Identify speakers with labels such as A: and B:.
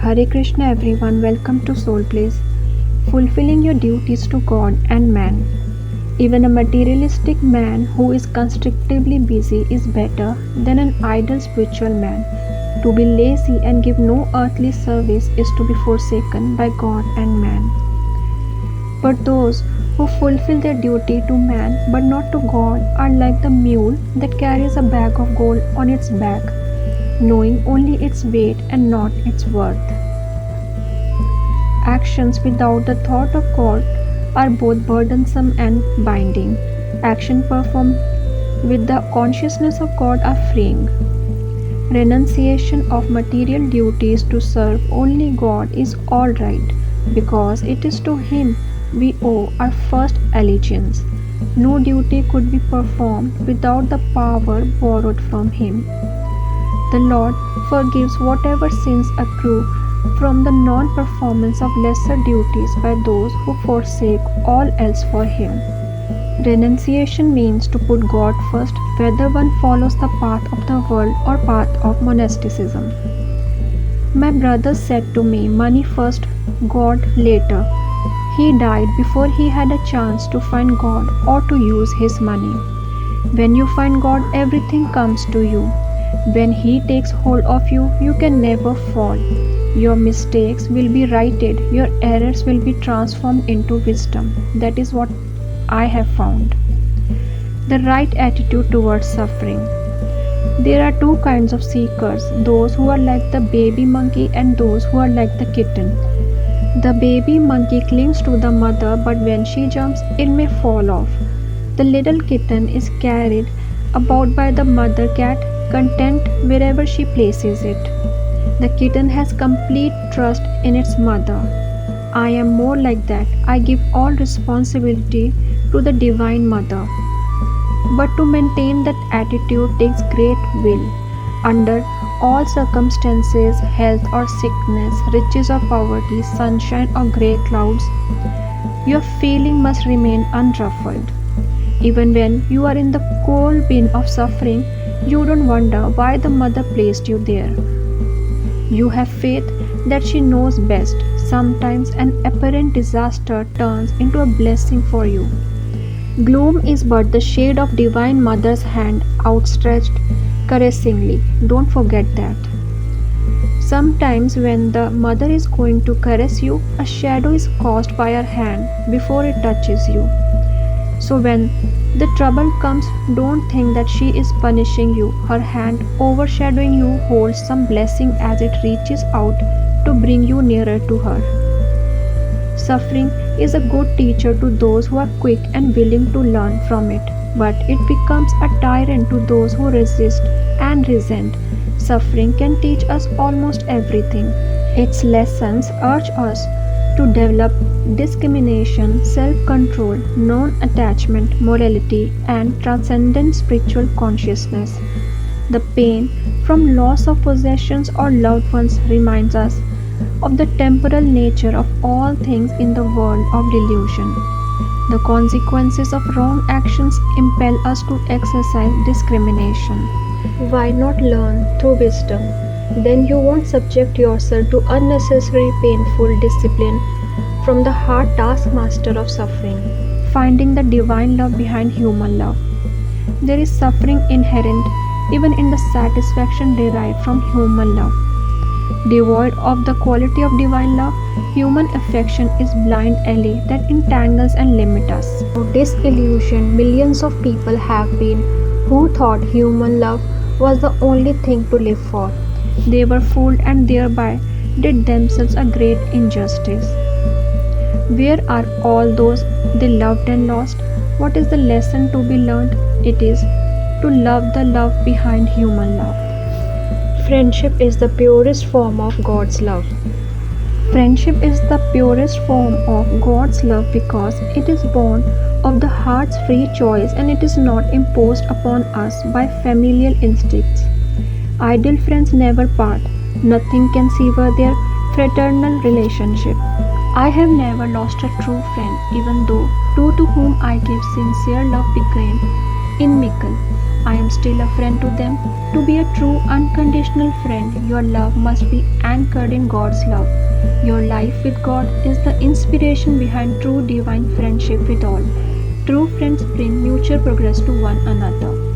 A: Hare Krishna everyone, welcome to Soul Place. Fulfilling your duties to God and man. Even a materialistic man who is constructively busy is better than an idle spiritual man. To be lazy and give no earthly service is to be forsaken by God and man. But those who fulfill their duty to man but not to God are like the mule that carries a bag of gold on its back, knowing only its weight and not its worth. Actions without the thought of God are both burdensome and binding. Action performed with the consciousness of God are freeing. Renunciation of material duties to serve only God is all right, because it is to Him we owe our first allegiance. No duty could be performed without the power borrowed from Him. The Lord forgives whatever sins accrue from the non-performance of lesser duties by those who forsake all else for Him. Renunciation means to put God first, whether one follows the path of the world or path of monasticism. My brother said to me, money first, God later. He died before he had a chance to find God or to use his money. When you find God, everything comes to you. When He takes hold of you, you can never fall. Your mistakes will be righted, your errors will be transformed into wisdom. That is what I have found. The right attitude towards suffering. There are two kinds of seekers, those who are like the baby monkey and those who are like the kitten. The baby monkey clings to the mother, but when she jumps, it may fall off. The little kitten is carried about by the mother cat, content wherever she places it. The kitten has complete trust in its mother. I am more like that. I give all responsibility to the Divine Mother. But to maintain that attitude takes great will. Under all circumstances, health or sickness, riches or poverty, sunshine or grey clouds, your feeling must remain unruffled. Even when you are in the cold bin of suffering, you don't wonder why the mother placed you there. You have faith that she knows best. Sometimes an apparent disaster turns into a blessing for you. Gloom is but the shade of Divine Mother's hand outstretched caressingly. Don't forget that. Sometimes when the mother is going to caress you, a shadow is caused by her hand before it touches you. So when the trouble comes, don't think that she is punishing you. Her hand overshadowing you holds some blessing as it reaches out to bring you nearer to her. Suffering is a good teacher to those who are quick and willing to learn from it, but it becomes a tyrant to those who resist and resent. Suffering can teach us almost everything. Its lessons urge us to develop discrimination, self-control, non-attachment, morality, and transcendent spiritual consciousness. The pain from loss of possessions or loved ones reminds us of the temporal nature of all things in the world of delusion. The consequences of wrong actions impel us to exercise discrimination. Why not learn through wisdom? Then you won't subject yourself to unnecessary painful discipline from the hard taskmaster of suffering. Finding the divine love behind human love. There is suffering inherent even in the satisfaction derived from human love. Devoid of the quality of divine love, human affection is blind alley that entangles and limits us. Disillusioned millions of people have been who thought human love was the only thing to live for. They were fooled and thereby did themselves a great injustice. Where are all those they loved and lost? What is the lesson to be learned? It is to love the love behind human love. Friendship is the purest form of God's love. Friendship is the purest form of God's love because it is born of the heart's free choice and it is not imposed upon us by familial instincts. Ideal friends never part. Nothing can sever their fraternal relationship. I have never lost a true friend, even though two to whom I gave sincere love became inimical. I am still a friend to them. To be a true, unconditional friend, your love must be anchored in God's love. Your life with God is the inspiration behind true divine friendship with all. True friends bring mutual progress to one another.